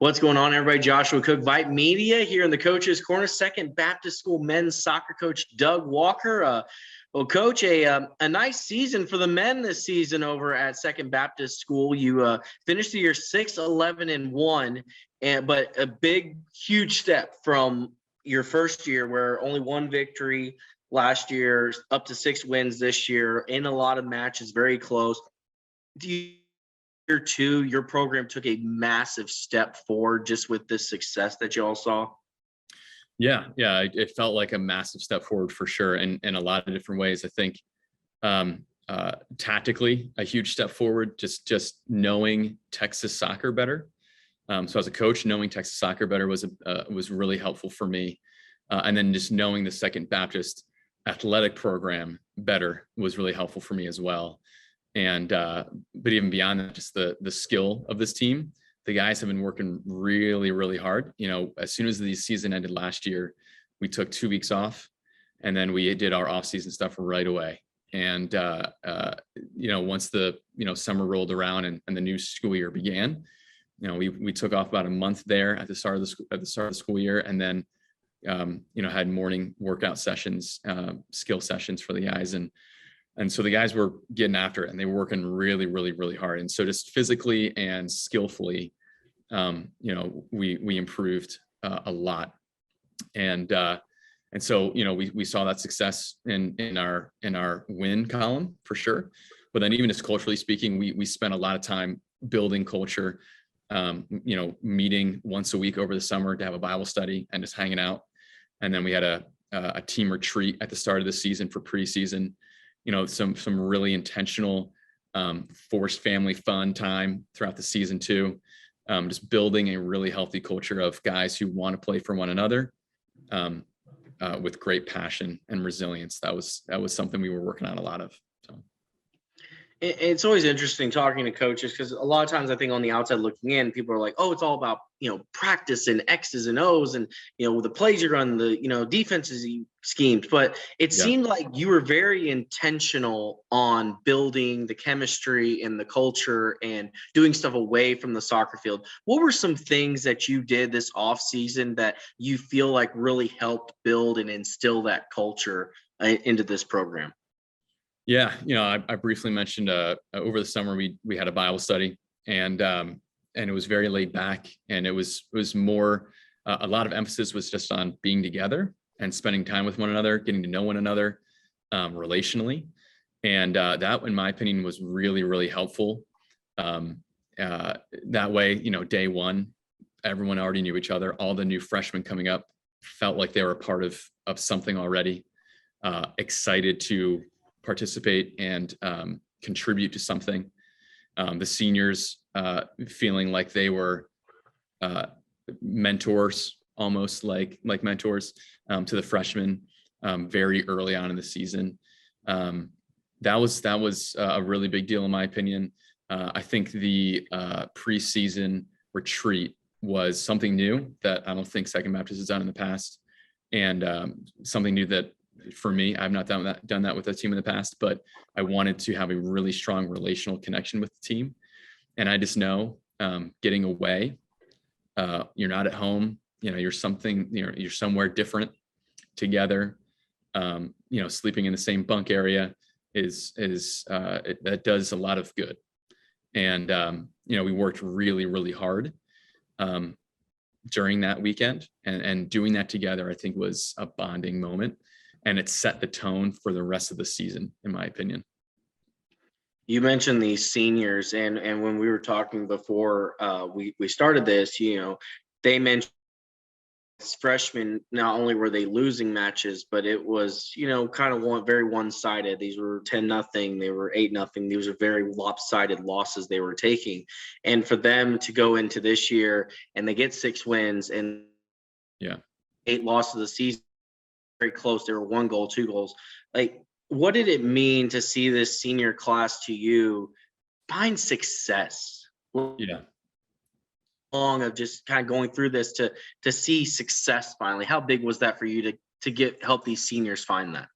What's going on, everybody? Joshua Cook, VYPE Media here in the Coach's Corner. Second Baptist School men's soccer coach Doug Walker. Well, Coach, a nice season for the men this season over at Second Baptist School. You finished the year 6-11-1, but a big, huge step from your first year, where only one victory last year, up to 6 wins this year, in a lot of matches, very close. Do you? Year two, your program took a massive step forward just with this success that you all saw? Yeah, it felt like a massive step forward for sure, in a lot of different ways. I think tactically, a huge step forward, just knowing Texas soccer better. So as a coach, knowing Texas soccer better was really helpful for me, and then just knowing the Second Baptist athletic program better was really helpful for me as well. And but even beyond that, just the skill of this team, the guys have been working really, really hard. You know, as soon as the season ended last year, we took 2 weeks off, and then we did our off-season stuff right away. And once the summer rolled around and the new school year began, we took off about a month there at the start of the school year, and then had morning workout sessions, skill sessions for the guys. And so the guys were getting after it, and they were working really, really, really hard. And so just physically and skillfully, we improved a lot. And so, we saw that success in our win column for sure. But then even just culturally speaking, we spent a lot of time building culture, meeting once a week over the summer to have a Bible study and just hanging out. And then we had a team retreat at the start of the season for preseason. Some really intentional, forced family fun time throughout the season too. Just building a really healthy culture of guys who want to play for one another, with great passion and resilience. That was something we were working on a lot of. So it's always interesting talking to coaches, because a lot of times I think on the outside looking in, people are like, oh, it's all about, practice and X's and O's and, the plays you're running, the, defenses schemes. But it seemed like you were very intentional on building the chemistry and the culture and doing stuff away from the soccer field. What were some things that you did this off season that you feel like really helped build and instill that culture into this program? Yeah, I briefly mentioned over the summer we had a Bible study, and it was very laid back, and it was more a lot of emphasis was just on being together and spending time with one another, getting to know one another relationally, and that, in my opinion, was really, really helpful. That way, day one, everyone already knew each other. All the new freshmen coming up felt like they were a part of something already, excited to participate and contribute to something. The seniors feeling like they were mentors, almost like mentors to the freshmen very early on in the season. That was a really big deal in my opinion. I think the preseason retreat was something new that I don't think Second Baptist has done in the past, and something new that, for me, I've not done that with a team in the past, but I wanted to have a really strong relational connection with the team. And I just know, getting away, you're not at home, you're somewhere different together, sleeping in the same bunk area that does a lot of good. And, we worked really, really hard, during that weekend, and doing that together, I think, was a bonding moment. And it set the tone for the rest of the season, in my opinion. You mentioned these seniors, and when we were talking before we started this, they mentioned freshmen, not only were they losing matches, but it was, kind of very one-sided. These were 10-0, they were 8-0. These are very lopsided losses they were taking. And for them to go into this year and they get 6 wins and 8 losses of the season, very close. There were 1 goal, 2 goals. Like, what did it mean to see this senior class to you find success? Yeah. Long of just kind of going through this to see success finally. How big was that for you to help these seniors find that?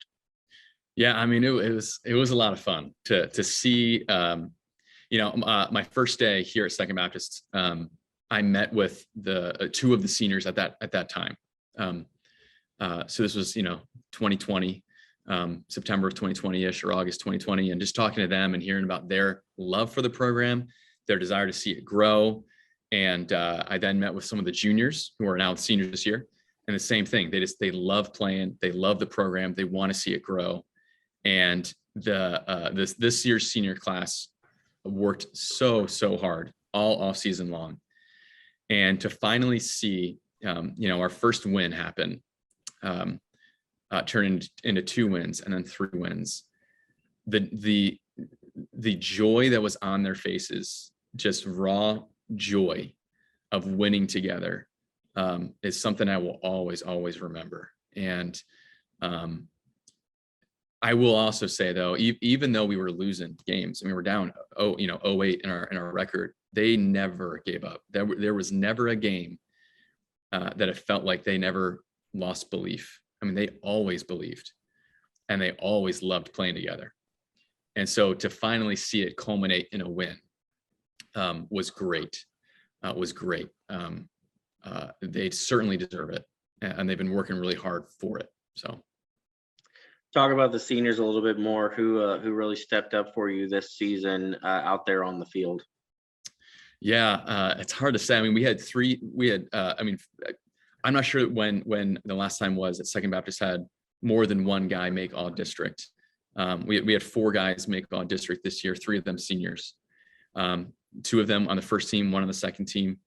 Yeah, I mean, it was a lot of fun to see. My first day here at Second Baptist, I met with the two of the seniors at that time. So this was, 2020, September of 2020-ish or August 2020, and just talking to them and hearing about their love for the program, their desire to see it grow. And I then met with some of the juniors who are now seniors this year, and the same thing. They love playing, they love the program, they want to see it grow. And this year's senior class worked so hard all off season long, and to finally see our first win happen, turn into 2 wins and then 3 wins, the joy that was on their faces, just raw joy of winning together, is something I will always remember. And I will also say, though, even though we were losing games, I mean, we're down 0.8 in our record, they never gave up. There was never a game that it felt like they never lost belief. I mean, they always believed, and they always loved playing together. And so to finally see it culminate in a win was great. They certainly deserve it, and they've been working really hard for it. So. Talk about the seniors a little bit more. Who really stepped up for you this season out there on the field? Yeah, it's hard to say. I mean, we had three. I'm not sure when the last time was that Second Baptist had more than one guy make all district. We had 4 guys make all district this year, 3 of them seniors. 2 of them on the first team, 1 on the second team.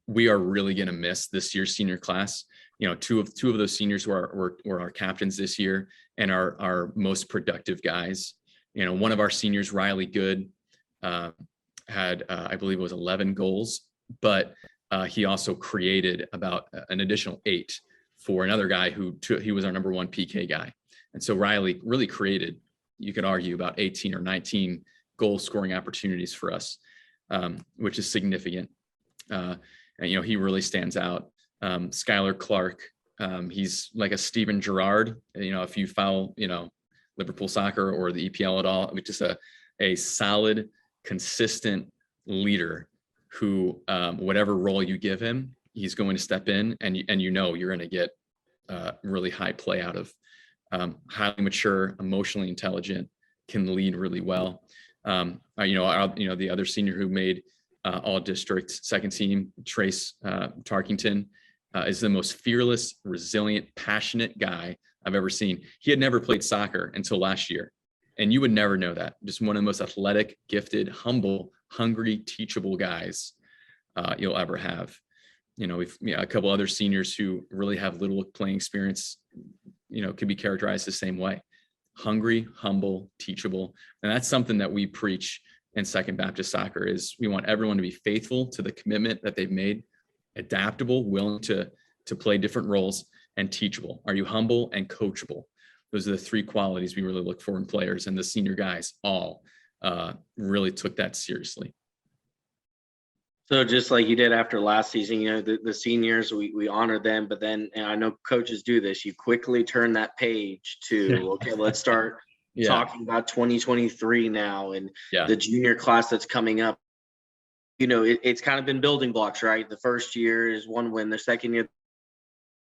We are really going to miss this year's senior class. 2 of those seniors were our captains this year and our most productive guys. One of our seniors, Riley Good, had I believe it was 11 goals, but he also created about an additional 8 for another guy he was our number 1 PK guy. And so Riley really created, you could argue, about 18 or 19 goal scoring opportunities for us, which is significant. And he really stands out. Skylar Clark, he's like a Steven Gerrard. If you follow Liverpool soccer or the EPL at all, just a solid, consistent leader who, whatever role you give him, he's going to step in, and you're going to get really high play out of. Highly mature, emotionally intelligent, can lead really well. The other senior who made all district second team, Trace Tarkington, is the most fearless, resilient, passionate guy I've ever seen. He had never played soccer until last year, and you would never know that. Just one of the most athletic, gifted, humble, hungry, teachable guys you'll ever have. We've a couple other seniors who really have little playing experience, could be characterized the same way. Hungry, humble, teachable. And that's something that we preach in Second Baptist Soccer, is we want everyone to be faithful to the commitment that they've made, adaptable, willing to play different roles, and teachable. Are you humble and coachable? Those are the 3 qualities we really look for in players, and the senior guys all really took that seriously. So just like you did after last season, the seniors, we honor them, but then, and I know coaches do this, you quickly turn that page to, okay, let's start talking about 2023 now, and the junior class that's coming up. It's kind of been building blocks, right? The first year is 1 win, the second year,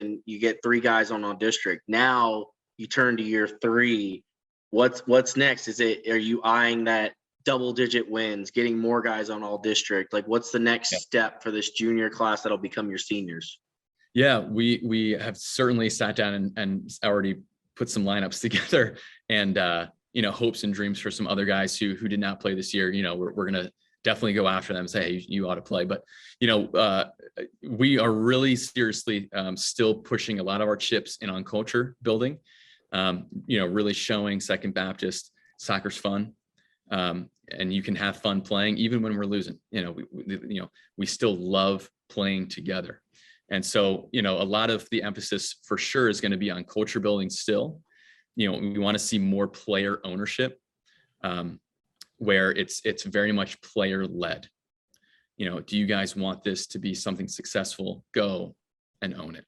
and you get 3 guys on all district. Now you turn to year 3. What's next? Are you eyeing that double-digit wins, getting more guys on all district? Like, what's the next step for this junior class that'll become your seniors? Yeah, we have certainly sat down and already put some lineups together, and hopes and dreams for some other guys who did not play this year. We're gonna definitely go after them and say, hey, you ought to play. But we are really seriously still pushing a lot of our chips in on culture building. Really showing Second Baptist soccer's fun. And you can have fun playing even when we're losing. We still love playing together. And so, a lot of the emphasis for sure is going to be on culture building still. We want to see more player ownership, where it's very much player led. Do you guys want this to be something successful? Go and own it.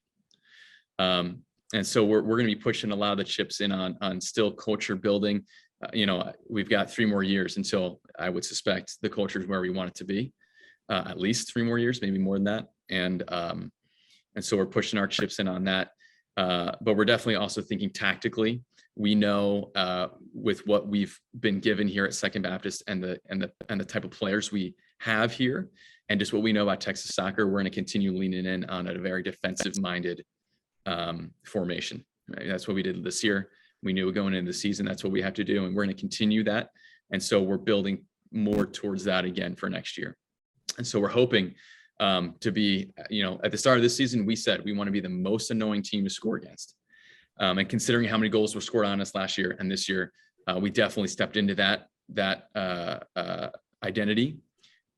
And so we're going to be pushing a lot of the chips in on still culture building. We've got 3 more years until I would suspect the culture is where we want it to be. at least 3 more years, maybe more than that. And so we're pushing our chips in on that. But we're definitely also thinking tactically. We know with what we've been given here at Second Baptist and the type of players we have here, and just what we know about Texas soccer, we're going to continue leaning in on a very defensive-minded formation. Right? That's what we did this year. We knew going into the season that's what we have to do, and we're going to continue that. And so we're building more towards that again for next year. And so we're hoping to be, at the start of this season, we said we want to be the most annoying team to score against. And considering how many goals were scored on us last year and this year, we definitely stepped into that identity.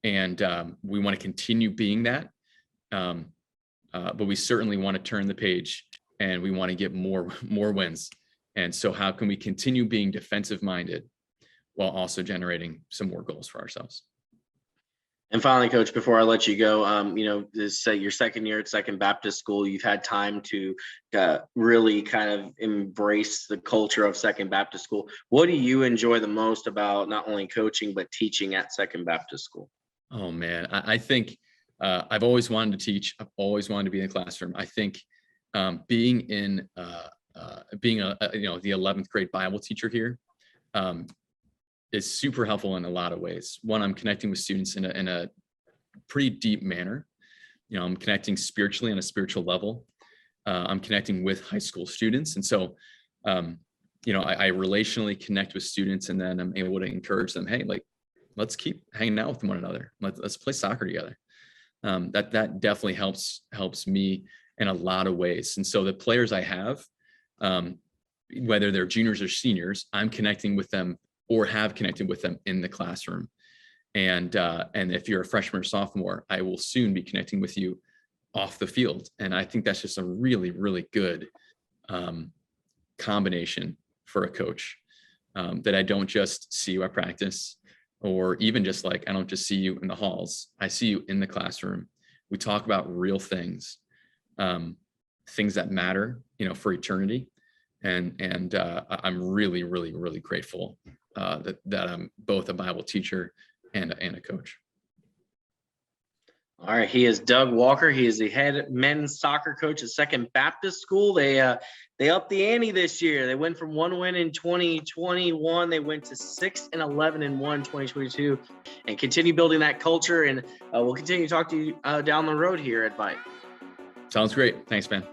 And we want to continue being that. But we certainly want to turn the page, and we want to get more wins. And so how can we continue being defensive minded while also generating some more goals for ourselves? And finally, Coach, before I let you go, this your second year at Second Baptist School. You've had time to really kind of embrace the culture of Second Baptist School. What do you enjoy the most about not only coaching but teaching at Second Baptist School? Oh man, I think I've always wanted to teach. I've always wanted to be in the classroom. I think being the 11th grade Bible teacher here is super helpful in a lot of ways. One, I'm connecting with students in a pretty deep manner. I'm connecting spiritually on a spiritual level. I'm connecting with high school students. And so, I relationally connect with students, and then I'm able to encourage them, hey, let's keep hanging out with one another. Let's play soccer together. That definitely helps me in a lot of ways. And so the players I have, whether they're juniors or seniors, I'm connecting with them or have connected with them in the classroom. And if you're a freshman or sophomore, I will soon be connecting with you off the field. And I think that's just a really, really good combination for a coach, that I don't just see you at practice, or even just I don't just see you in the halls. I see you in the classroom. We talk about real things, things that matter, for eternity. And I'm really, really, really grateful that I'm both a Bible teacher and a coach. All right, he is Doug Walker. He is the head men's soccer coach at Second Baptist School. They upped the ante this year. They went from 1 win in 2021. They went to 6-11 in 2022, and continue building that culture. And we'll continue to talk to you down the road here at VYPE. Sounds great. Thanks, man.